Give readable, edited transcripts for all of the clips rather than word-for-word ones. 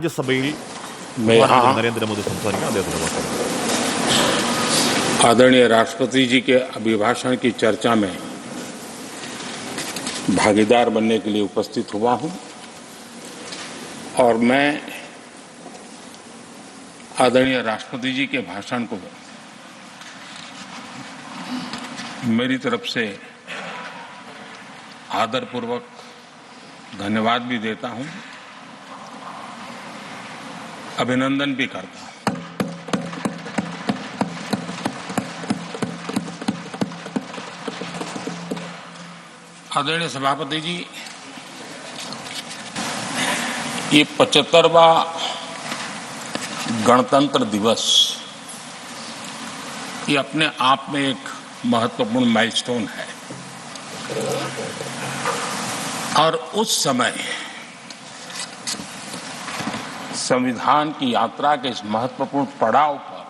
राज्यसभയിൽ मैं यहाँ नरेंद्र मोदी സംസാരിക്കാൻ അദ്ദേഹത്തിന്റെ आदरणीय राष्ट्रपति जी के अभिभाषण की चर्चा में भागीदार बनने के लिए उपस्थित हुआ हूँ और मैं आदरणीय राष्ट्रपति जी के भाषण को मेरी तरफ से आदरपूर्वक धन्यवाद भी देता हूँ, अभिनंदन भी करता हूँ। आदरणीय सभापति जी, ये 75वां गणतंत्र दिवस ये अपने आप में एक महत्वपूर्ण माइलस्टोन है और उस समय संविधान की यात्रा के इस महत्वपूर्ण पड़ाव पर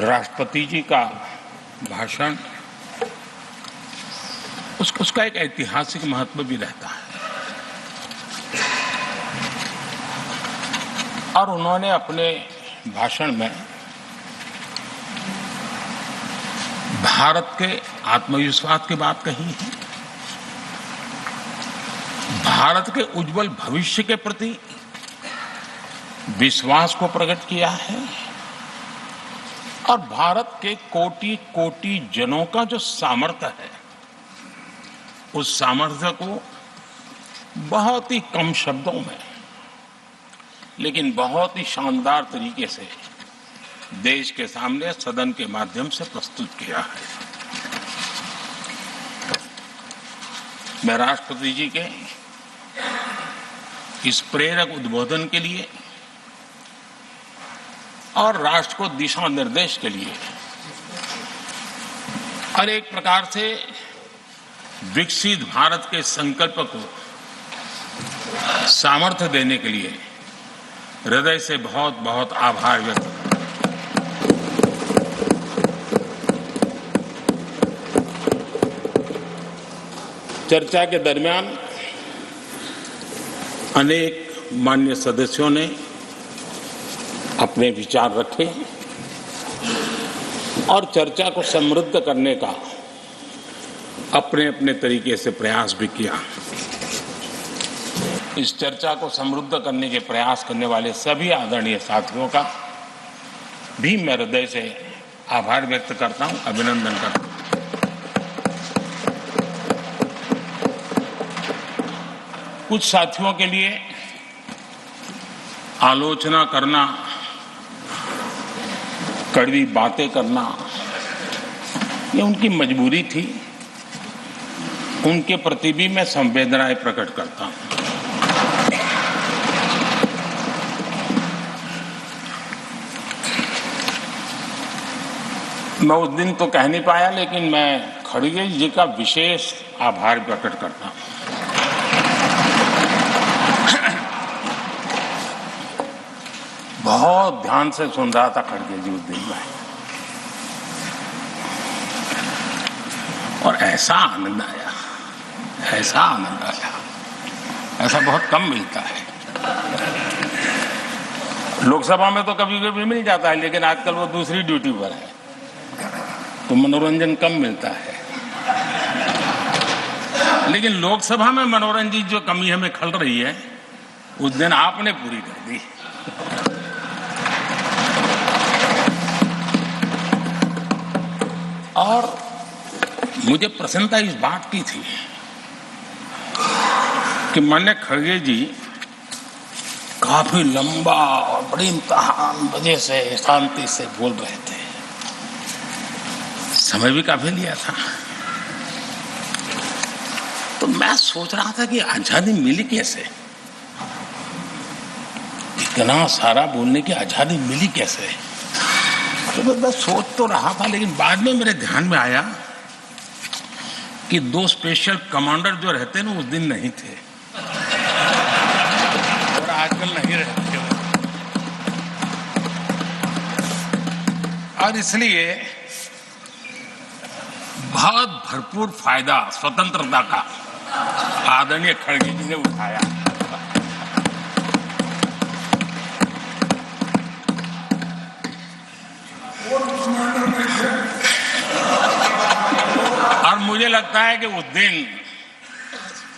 राष्ट्रपति जी का भाषण उसका एक ऐतिहासिक महत्व भी रहता है और उन्होंने अपने भाषण में भारत के आत्मविश्वास की बात कही है, भारत के उज्जवल भविष्य के प्रति विश्वास को प्रकट किया है और भारत के कोटि कोटि जनों का जो सामर्थ्य है उस सामर्थ्य को बहुत ही कम शब्दों में लेकिन बहुत ही शानदार तरीके से देश के सामने सदन के माध्यम से प्रस्तुत किया है। मैं राष्ट्रपति जी के इस प्रेरक उद्बोधन के लिए और राष्ट्र को दिशा निर्देश के लिए और एक प्रकार से विकसित भारत के संकल्प को सामर्थ्य देने के लिए हृदय से बहुत बहुत आभार व्यक्त करता हूं। चर्चा के दरमियान अनेक मान्य सदस्यों ने अपने विचार रखे और चर्चा को समृद्ध करने का अपने अपने तरीके से प्रयास भी किया। इस चर्चा को समृद्ध करने के प्रयास करने वाले सभी आदरणीय साथियों का भी मैं हृदय से आभार व्यक्त करता हूं, अभिनंदन करता हूं। कुछ साथियों के लिए आलोचना करना, कड़वी बातें करना ये उनकी मजबूरी थी, उनके प्रति भी मैं संवेदनाएं प्रकट करता हूं। मैं उस दिन तो कह नहीं पाया लेकिन मैं खड़गे जी का विशेष आभार प्रकट करता हूं। बहुत ध्यान से सुन रहा था खड़गे जी उस दिन में और ऐसा आनंद आया, ऐसा बहुत कम मिलता है। लोकसभा में तो कभी कभी मिल जाता है लेकिन आजकल वो दूसरी ड्यूटी पर है तो मनोरंजन कम मिलता है, लेकिन लोकसभा में मनोरंजन जो कमी हमें खल रही है उस दिन आपने पूरी कर दी। और मुझे प्रसन्नता इस बात की थी कि माननीय खड़गे जी काफी लंबा और बड़ी इम्तिहान वजह से शांति से बोल रहे थे, समय भी काफी लिया था। तो मैं सोच रहा था कि आजादी मिली कैसे, इतना सारा बोलने की आजादी मिली कैसे। तो मैं सोच तो रहा था लेकिन बाद में मेरे ध्यान में आया कि दो स्पेशल कमांडर जो रहते ना उस दिन नहीं थे और आजकल नहीं रहते और इसलिए बहुत भरपूर फायदा स्वतंत्रता का आदरणीय खड़गे जी ने उठाया। लगता है कि उस दिन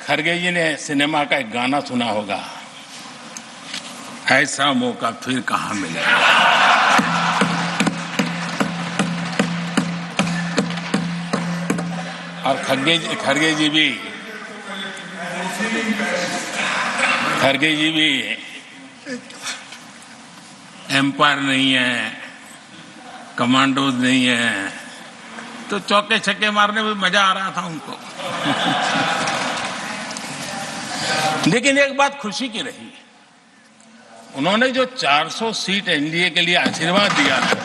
खरगे जी ने सिनेमा का एक गाना सुना होगा, ऐसा मौका फिर कहां मिलेगा। और खरगे जी भी एम्पायर नहीं है, कमांडोज नहीं है, तो चौके छक्के मारने में मजा आ रहा था उनको। लेकिन एक बात खुशी की रही, उन्होंने जो 400 सीट एनडीए के लिए आशीर्वाद दिया था,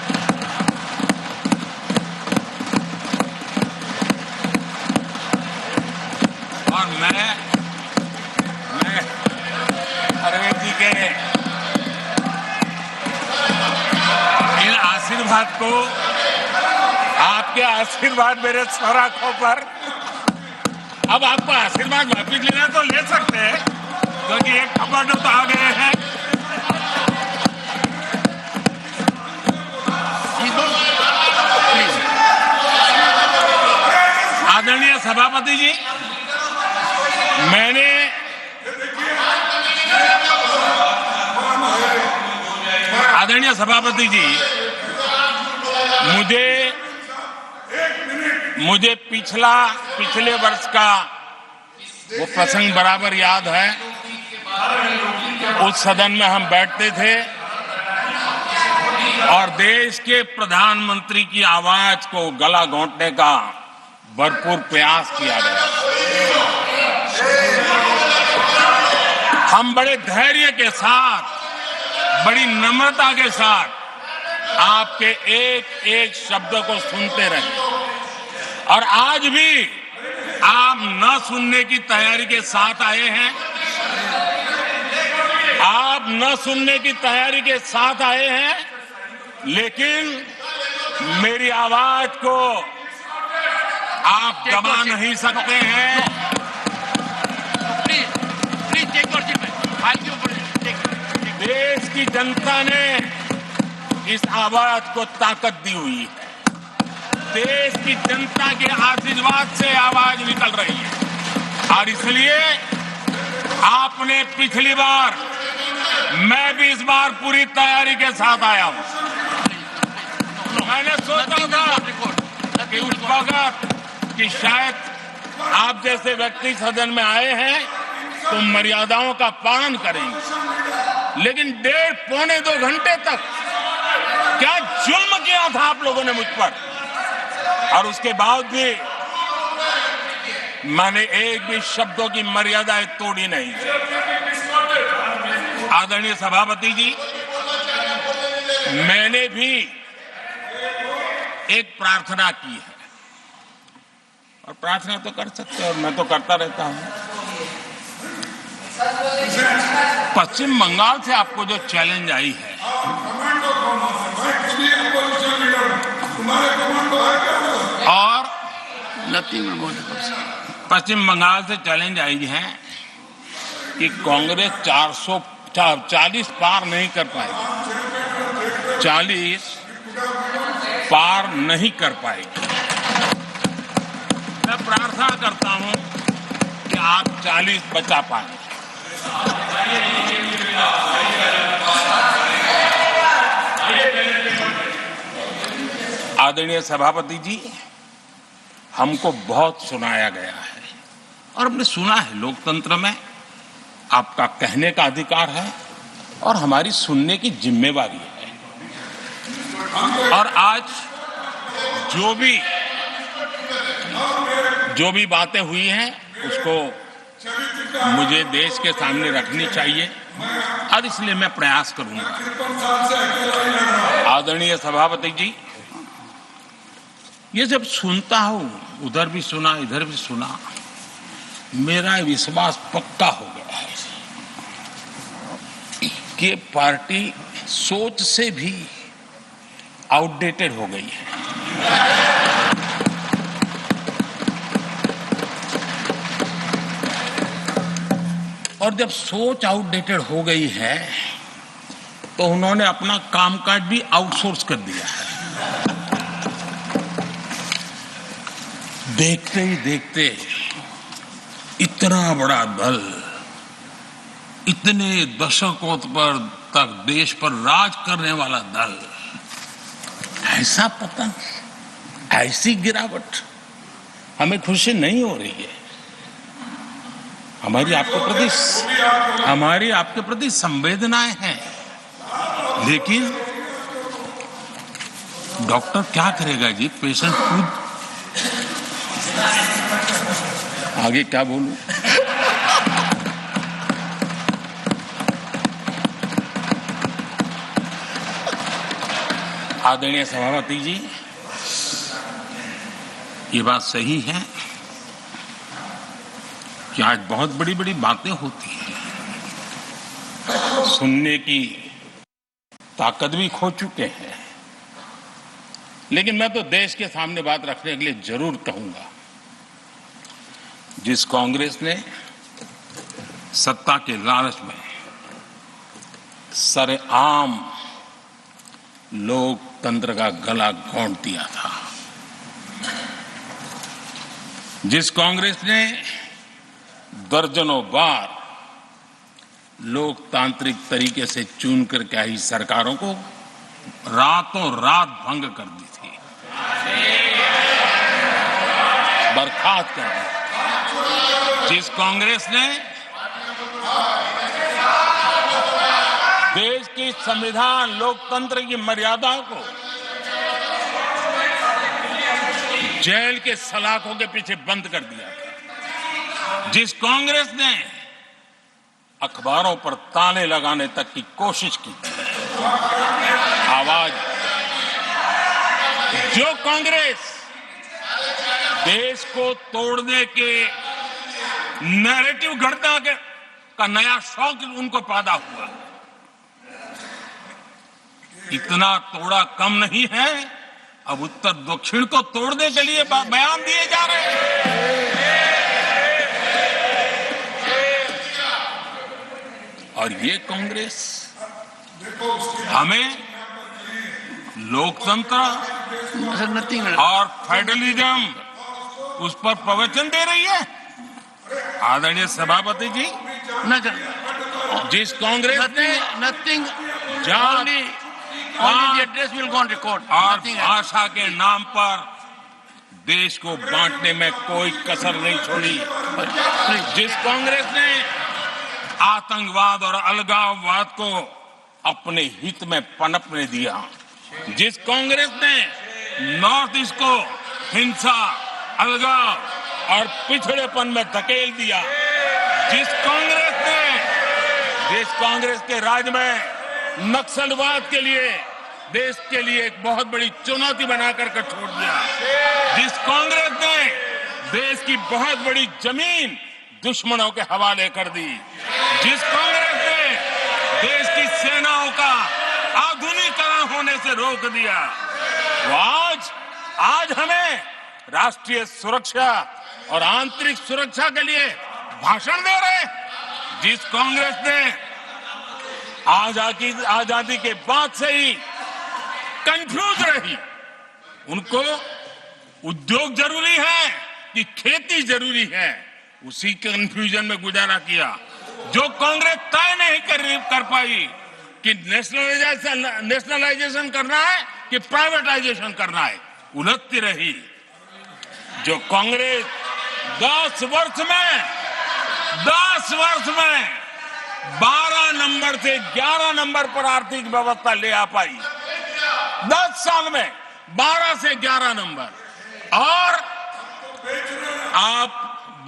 और मैं अरविंद जी के इन आशीर्वाद को, आपके आशीर्वाद मेरे सर आंखों पर, अब आपको आशीर्वाद वापिस लेना तो ले सकते हैं, क्योंकि एक कमांडो तो आ गए हैं। आदरणीय सभापति जी, आदरणीय सभापति जी, मुझे पिछले वर्ष का वो प्रसंग बराबर याद है। उस सदन में हम बैठते थे और देश के प्रधानमंत्री की आवाज को गला घोंटने का भरपूर प्रयास किया गया। हम बड़े धैर्य के साथ, बड़ी नम्रता के साथ आपके एक एक शब्द को सुनते रहे, और आज भी आप न सुनने की तैयारी के साथ आए हैं। आप न सुनने की तैयारी के साथ आए हैं, लेकिन मेरी आवाज को आप दबा नहीं सकते हैं। देश की जनता ने इस आवाज को ताकत दी हुई है। देश की जनता के आशीर्वाद से आवाज निकल रही है, और इसलिए आपने पिछली बार, मैं भी इस बार पूरी तैयारी के साथ आया हूं। मैंने सोचा था कि उस वक्त कि शायद आप जैसे व्यक्ति सदन में आए हैं तो मर्यादाओं का पालन करेंगे, लेकिन 1.5-2 घंटे तक क्या जुल्म किया था आप लोगों ने मुझ पर, और उसके बाद भी मैंने एक भी शब्दों की मर्यादाएं तोड़ी नहीं। आदरणीय सभापति जी, मैंने भी एक प्रार्थना की है, और प्रार्थना तो कर सकते हैं, और मैं तो करता रहता हूं। पश्चिम बंगाल से आपको जो चैलेंज आई है, और पश्चिम बंगाल से चैलेंज आई है कि कांग्रेस 440 पार नहीं कर पाएगी, 40 पार नहीं कर पाएगी। मैं प्रार्थना करता हूं कि आप 40 बचा पाए। आदरणीय सभापति जी, हमको बहुत सुनाया गया है, और हमने सुना है। लोकतंत्र में आपका कहने का अधिकार है, और हमारी सुनने की जिम्मेवारी है। और आज जो भी बातें हुई हैं, उसको मुझे देश के सामने रखनी चाहिए, और इसलिए मैं प्रयास करूंगा। आदरणीय सभापति जी, ये जब सुनता हूं, उधर भी सुना, इधर भी सुना, मेरा विश्वास पक्का हो गया है कि पार्टी सोच से भी आउटडेटेड हो गई है। और जब सोच आउटडेटेड हो गई है, तो उन्होंने अपना कामकाज भी आउटसोर्स कर दिया है। देखते ही देखते इतना बड़ा दल इतने दशकों पर तक देश पर राज करने वाला दल, ऐसा पतन, ऐसी गिरावट, हमें खुशी नहीं हो रही है। हमारी आपके प्रति संवेदनाएं हैं, लेकिन डॉक्टर क्या करेगा जी, पेशेंट खुद। आगे क्या बोलूं? आदरणीय सभापति जी, ये बात सही है कि आज बहुत बड़ी बड़ी बातें होती हैं, सुनने की ताकत भी खो चुके हैं, लेकिन मैं तो देश के सामने बात रखने के लिए जरूर कहूंगा। जिस कांग्रेस ने सत्ता के लालच में सरेआम लोकतंत्र का गला घोंट दिया था, जिस कांग्रेस ने दर्जनों बार लोकतांत्रिक तरीके से चुन करके आई सरकारों को रातों रात भंग कर दी थी, बर्खास्त कर दी, जिस कांग्रेस ने देश की संविधान लोकतंत्र की मर्यादाओं को जेल के सलाखों के पीछे बंद कर दिया था, जिस कांग्रेस ने अखबारों पर ताले लगाने तक की कोशिश की, आवाज, जो कांग्रेस देश को तोड़ने के नैरेटिव घड़ना का नया शौक उनको पैदा हुआ, इतना तोड़ा कम नहीं है, अब उत्तर दक्षिण को तोड़ने के लिए बयान दिए जा रहे हैं। और ये कांग्रेस हमें लोकतंत्र और फेडरलिज्म उस पर प्रवचन दे रही है। आदरणीय सभापति जी, जिस कांग्रेस ने और भाषा के नाम पर देश को बांटने में कोई कसर नहीं छोड़ी, जिस कांग्रेस ने आतंकवाद और अलगाववाद को अपने हित में पनपने दिया, जिस कांग्रेस ने नॉर्थ ईस्ट को हिंसा, अलगाव और पिछड़ेपन में धकेल दिया, जिस कांग्रेस के राज में नक्सलवाद के लिए देश के लिए एक बहुत बड़ी चुनौती बनाकर के छोड़ दिया, जिस कांग्रेस ने देश की बहुत बड़ी जमीन दुश्मनों के हवाले कर दी, जिस कांग्रेस ने देश की सेनाओं का आधुनिकीकरण होने से रोक दिया, वो आज हमें राष्ट्रीय सुरक्षा और आंतरिक सुरक्षा के लिए भाषण दे रहे हैं। जिस कांग्रेस ने आजादी के बाद से ही कंफ्यूज रही, उनको उद्योग जरूरी है कि खेती जरूरी है, उसी कंफ्यूजन में गुजारा किया। जो कांग्रेस तय नहीं कर पाई कि नेशनलाइजेशन करना है कि प्राइवेटाइजेशन करना है, उलझती रही। जो कांग्रेस 10 वर्ष में 12 नंबर से 11 नंबर पर आर्थिक व्यवस्था ले आ पाई, 10 साल में 12 से 11 नंबर, और आप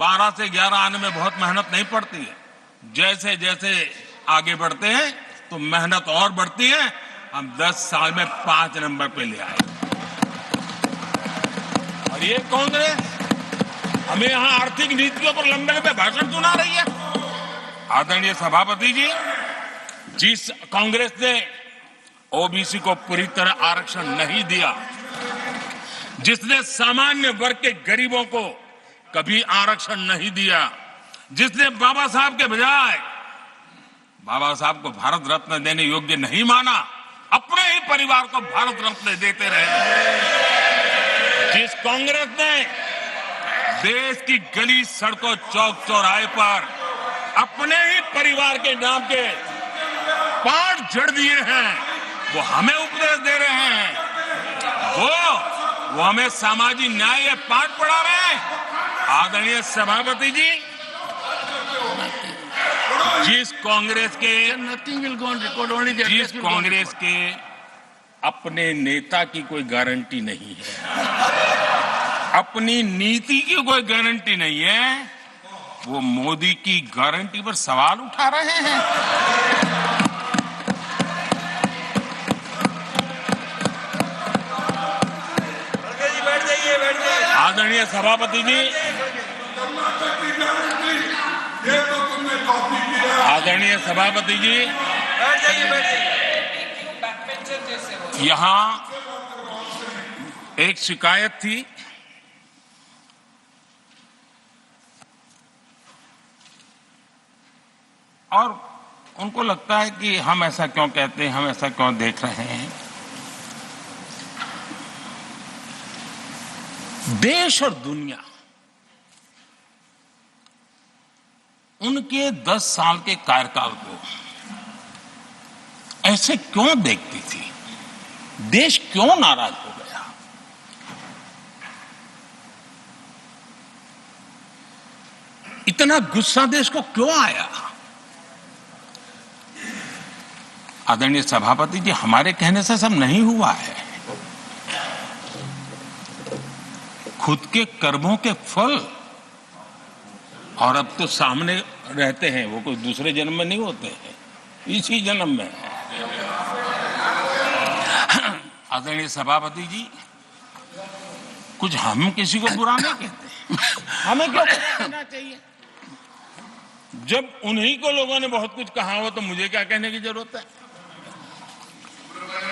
12 से 11 आने में बहुत मेहनत नहीं पड़ती है, जैसे जैसे आगे बढ़ते हैं तो मेहनत और बढ़ती है। हम 10 साल में 5 नंबर पे ले आए, और ये कांग्रेस हमें यहां आर्थिक नीतियों पर लंबे लंबे भाषण सुना रही है। आदरणीय सभापति जी, जिस कांग्रेस ने ओबीसी को पूरी तरह आरक्षण नहीं दिया, जिसने सामान्य वर्ग के गरीबों को कभी आरक्षण नहीं दिया, जिसने बाबा साहब के बजाय बाबा साहब को भारत रत्न देने योग्य नहीं माना, अपने ही परिवार को भारत रत्न देते रहे, जिस कांग्रेस ने देश की गली सड़कों चौक चौराहे पर अपने ही परिवार के नाम के पाठ जड़ दिए हैं, वो हमें उपदेश दे रहे हैं, वो हमें सामाजिक न्याय या पाठ पढ़ा रहे हैं। आदरणीय सभापति जी, जिस कांग्रेस के अपने नेता की कोई गारंटी नहीं है, अपनी नीति की कोई गारंटी नहीं है, वो मोदी की गारंटी पर सवाल उठा रहे हैं। आदरणीय सभापति जी, आदरणीय सभापति जी, यहां एक शिकायत थी, और उनको लगता है कि हम ऐसा क्यों कहते हैं, हम ऐसा क्यों देख रहे हैं। देश और दुनिया उनके 10 साल के कार्यकाल को ऐसे क्यों देखती थी, देश क्यों नाराज हो गया। इतना गुस्सा देश को क्यों आया। आदरणीय सभापति जी, हमारे कहने से सब नहीं हुआ है, खुद के कर्मों के फल और अब तो सामने रहते हैं, वो कोई दूसरे जन्म में नहीं होते हैं, इसी जन्म में है। आदरणीय सभापति जी, कुछ हम किसी को बुरा नहीं कहते, हमें क्यों कहना चाहिए। जब उन्हीं को लोगों ने बहुत कुछ कहा हो तो मुझे क्या कहने की जरूरत है।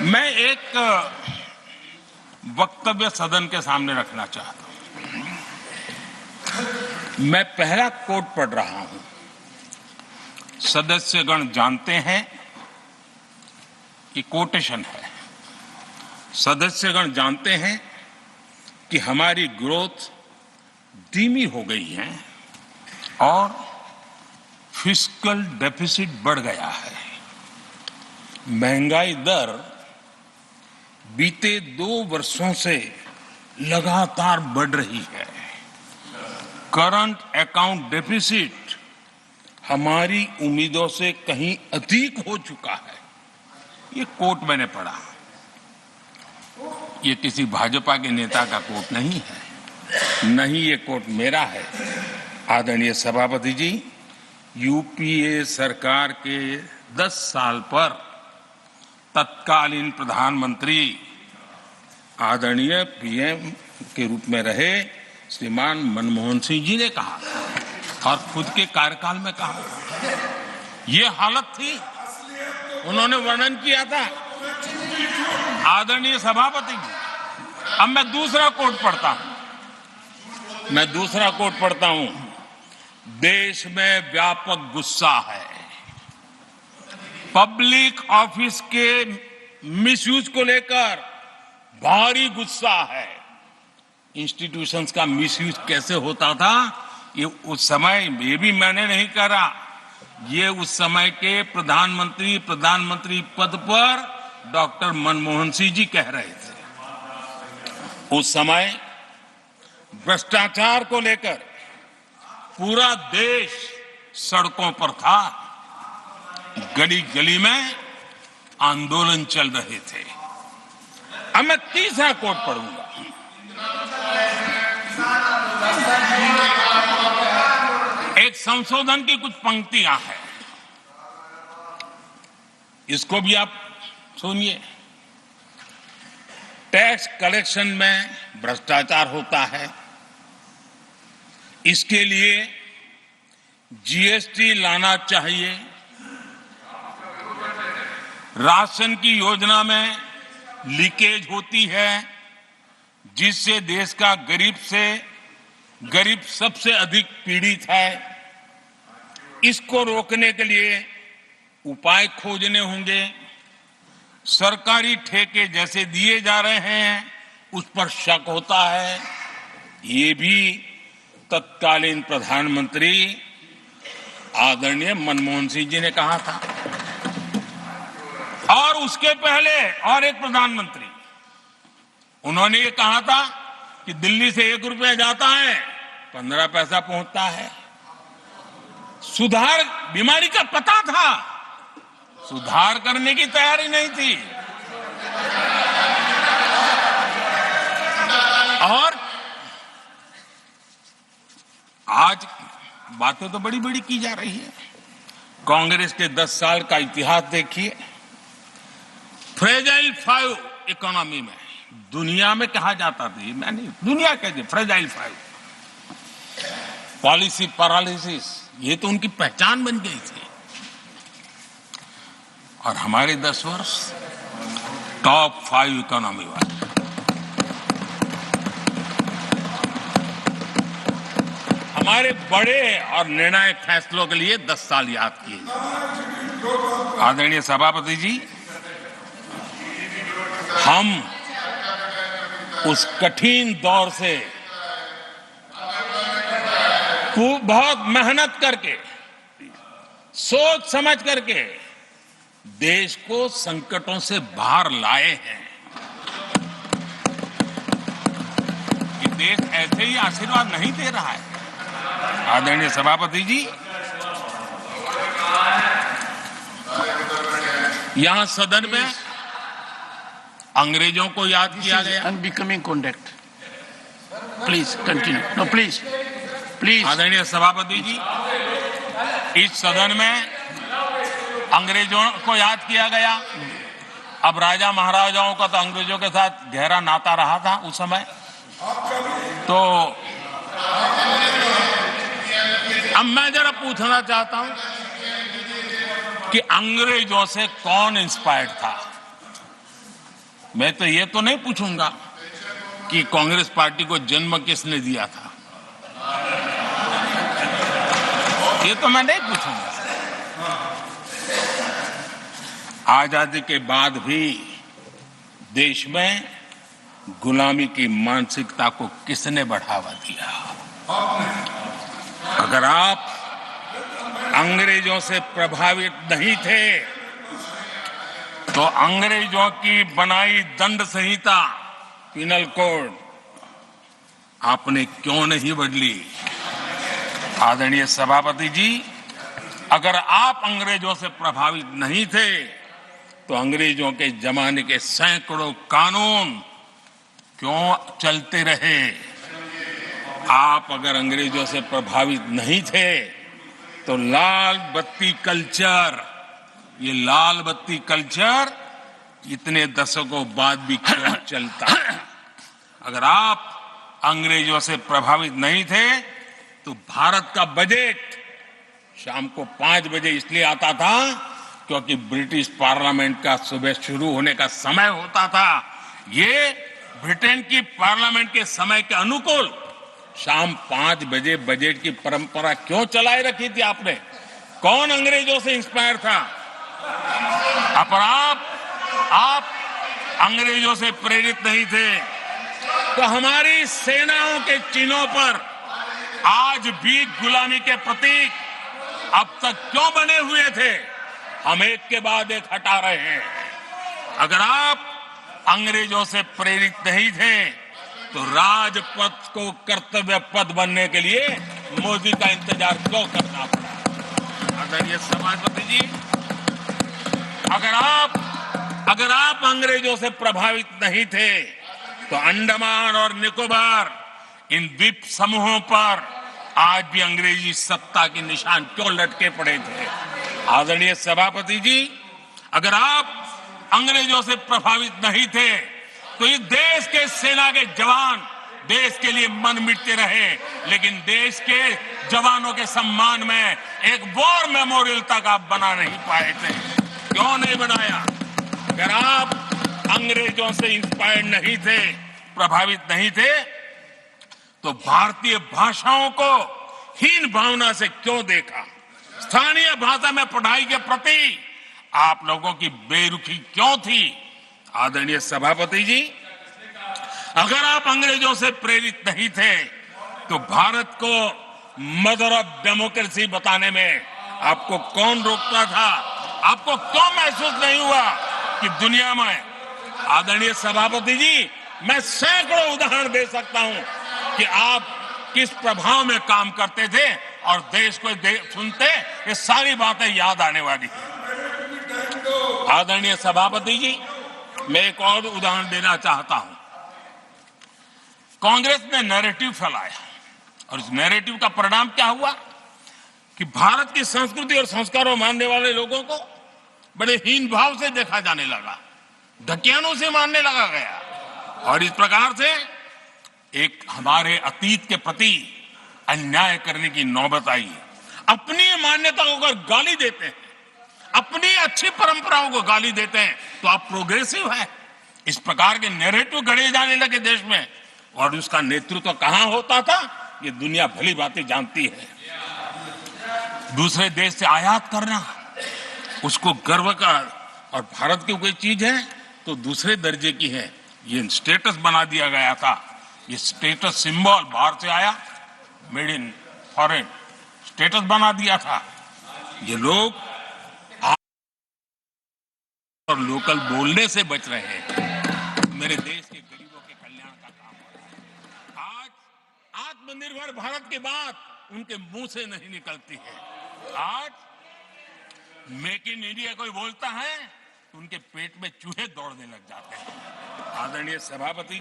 मैं एक वक्तव्य सदन के सामने रखना चाहता हूं। मैं पहला कोट पढ़ रहा हूं। सदस्यगण जानते हैं, ये कोटेशन है, सदस्यगण जानते हैं कि हमारी ग्रोथ धीमी हो गई है और फिस्कल डेफिसिट बढ़ गया है। महंगाई दर बीते 2 वर्षों से लगातार बढ़ रही है। करंट अकाउंट डेफिसिट हमारी उम्मीदों से कहीं अधिक हो चुका है। ये कोट मैंने पढ़ा, ये किसी भाजपा के नेता का कोट नहीं है, नहीं ये कोट मेरा है। आदरणीय सभापति जी, यूपीए सरकार के 10 साल पर तत्कालीन प्रधानमंत्री आदरणीय पीएम के रूप में रहे श्रीमान मनमोहन सिंह जी ने कहा और खुद के कार्यकाल में कहा, ये हालत थी, उन्होंने वर्णन किया था। आदरणीय सभापति जी, अब मैं दूसरा कोट पढ़ता हूं, देश में व्यापक गुस्सा है, पब्लिक ऑफिस के मिसयूज को लेकर भारी गुस्सा है। इंस्टीट्यूशंस का मिसयूज कैसे होता था, ये उस समय, ये भी मैंने नहीं करा, ये उस समय के प्रधानमंत्री पद पर डॉक्टर मनमोहन सिंह जी कह रहे थे। उस समय भ्रष्टाचार को लेकर पूरा देश सड़कों पर था, गली गली में आंदोलन चल रहे थे। अब मैं तीसरा कोट पढ़ूंगा। एक संशोधन की कुछ पंक्तियां हैं, इसको भी आप सुनिए। टैक्स कलेक्शन में भ्रष्टाचार होता है, इसके लिए जीएसटी लाना चाहिए। राशन की योजना में लीकेज होती है, जिससे देश का गरीब सबसे अधिक पीड़ित है। इसको रोकने के लिए उपाय खोजने होंगे। सरकारी ठेके जैसे दिए जा रहे हैं, उस पर शक होता है। ये भी तत्कालीन प्रधानमंत्री आदरणीय मनमोहन सिंह जी ने कहा था, और उसके पहले और एक प्रधानमंत्री, उन्होंने ये कहा था कि दिल्ली से 1 रुपया जाता है 15 पैसा पहुंचता है। सुधार, बीमारी का पता था, सुधार करने की तैयारी नहीं थी। और आज बातें तो बड़ी बड़ी की जा रही है। कांग्रेस के 10 साल का इतिहास देखिए। फ्रेजाइल 5 इकोनॉमी में दुनिया में कहा जाता था, मैं नहीं, दुनिया कहती फ्रेजाइल 5, पॉलिसी पैरालिसिस, ये तो उनकी पहचान बन गई थी। और हमारे 10 वर्ष टॉप 5 इकोनॉमी वाले। हमारे बड़े और निर्णायक फैसलों के लिए 10 साल याद किए। आदरणीय सभापति जी, हम उस कठिन दौर से बहुत मेहनत करके, सोच समझ करके देश को संकटों से बाहर लाए हैं। ये देश ऐसे ही आशीर्वाद नहीं दे रहा है। आदरणीय सभापति जी, यहां सदन में अंग्रेजों को याद किया गया। Unbecoming conduct, please continue. No please please. आदरणीय सभापति जी, इस सदन में अंग्रेजों को याद किया गया। अब राजा महाराजाओं का तो अंग्रेजों के साथ गहरा नाता रहा था उस समय, तो अब मैं जरा पूछना चाहता हूं कि अंग्रेजों से कौन इंस्पायर्ड था। मैं तो ये तो नहीं पूछूंगा कि कांग्रेस पार्टी को जन्म किसने दिया था, ये तो मैं नहीं पूछूंगा। आजादी के बाद भी देश में गुलामी की मानसिकता को किसने बढ़ावा दिया? अगर आप अंग्रेजों से प्रभावित नहीं थे तो अंग्रेजों की बनाई दंड संहिता, पिनल कोड, आपने क्यों नहीं बदली? आदरणीय सभापति जी, अगर आप अंग्रेजों से प्रभावित नहीं थे तो अंग्रेजों के जमाने के सैकड़ों कानून क्यों चलते रहे? आप अगर अंग्रेजों से प्रभावित नहीं थे तो लाल बत्ती कल्चर, ये लाल बत्ती कल्चर इतने दशकों बाद भी क्यों चलता? अगर आप अंग्रेजों से प्रभावित नहीं थे तो भारत का बजट शाम को 5 बजे इसलिए आता था क्योंकि ब्रिटिश पार्लियामेंट का सुबह शुरू होने का समय होता था। ये ब्रिटेन की पार्लियामेंट के समय के अनुकूल शाम 5 बजे बजट की परंपरा क्यों चलाए रखी थी आपने? कौन अंग्रेजों से इंस्पायर था? पर आप अंग्रेजों से प्रेरित नहीं थे तो हमारी सेनाओं के चिन्हों पर आज भी गुलामी के प्रतीक अब तक क्यों बने हुए थे? हम एक के बाद एक हटा रहे हैं। अगर आप अंग्रेजों से प्रेरित नहीं थे तो राजपथ को कर्तव्य पथ बनने के लिए मोदी का इंतजार क्यों करना पड़ा? आदरणीय सभापति जी, अगर आप अंग्रेजों से प्रभावित नहीं थे तो अंडमान और निकोबार, इन द्वीप समूहों पर आज भी अंग्रेजी सत्ता के निशान क्यों लटके पड़े थे? आदरणीय सभापति जी, अगर आप अंग्रेजों से प्रभावित नहीं थे तो इस देश के सेना के जवान देश के लिए मन मिटते रहे, लेकिन देश के जवानों के सम्मान में एक वॉर मेमोरियल तक आप बना नहीं पाए थे। क्यों नहीं बनाया? अगर आप अंग्रेजों से इंस्पायर्ड नहीं थे, प्रभावित नहीं थे, तो भारतीय भाषाओं को हीन भावना से क्यों देखा? स्थानीय भाषा में पढ़ाई के प्रति आप लोगों की बेरुखी क्यों थी? आदरणीय सभापति जी, अगर आप अंग्रेजों से प्रेरित नहीं थे तो भारत को मदर ऑफ डेमोक्रेसी बताने में आपको कौन रोकता था? आपको क्यों महसूस नहीं हुआ कि दुनिया में, आदरणीय सभापति जी, मैं सैकड़ों उदाहरण दे सकता हूं कि आप किस प्रभाव में काम करते थे और देश को सुनते ये सारी बातें याद आने वाली है। आदरणीय सभापति जी, मैं एक और उदाहरण देना चाहता हूं। कांग्रेस ने नैरेटिव फैलाया और इस नैरेटिव का परिणाम क्या हुआ कि भारत की संस्कृति और संस्कारों मानने वाले लोगों को बड़े हीन भाव से देखा जाने लगा, ढकियानों से मानने लगा गया और इस प्रकार से एक हमारे अतीत के प्रति अन्याय करने की नौबत आई है। अपनी मान्यताओं को गाली देते हैं, अपनी अच्छी परंपराओं को गाली देते हैं तो आप प्रोग्रेसिव है। इस प्रकार के नैरेटिव गढ़े जाने लगे देश में और उसका नेतृत्व कहां होता था ये दुनिया भली भांति जानती है। दूसरे देश से आयात करना, उसको गर्व का, और भारत की कोई चीज है तो दूसरे दर्जे की है, ये स्टेटस बना दिया गया था। ये स्टेटस सिंबल बाहर से आया, मेड इन फॉरेन स्टेटस बना दिया था। ये लोग और लोकल बोलने से बच रहे हैं। मेरे देश के गरीबों के कल्याण का काम है। आज आत्मनिर्भर भारत की बात उनके मुंह से नहीं निकलती है। आज मेक इन इंडिया कोई बोलता है तो उनके पेट में चूहे दौड़ने लग जाते हैं। आदरणीय सभापति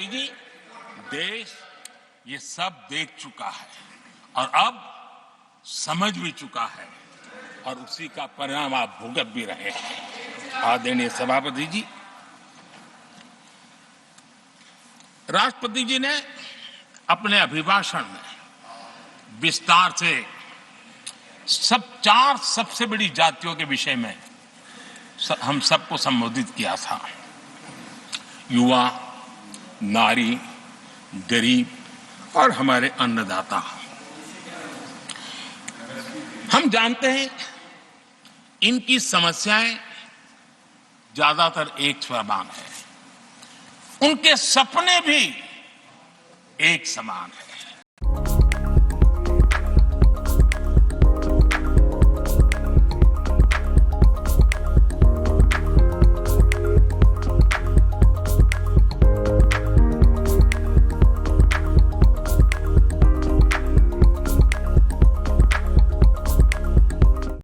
जी, देश ये सब देख चुका है और अब समझ भी चुका है और उसी का परिणाम आप भुगत भी रहे हैं। आदरणीय सभापति जी, राष्ट्रपति जी ने अपने अभिभाषण में विस्तार से चार सबसे बड़ी जातियों के विषय में हम सबको संबोधित किया था। युवा, नारी, गरीब और हमारे अन्नदाता। हम जानते हैं इनकी समस्याएं ज्यादातर एक समान है, उनके सपने भी एक समान है।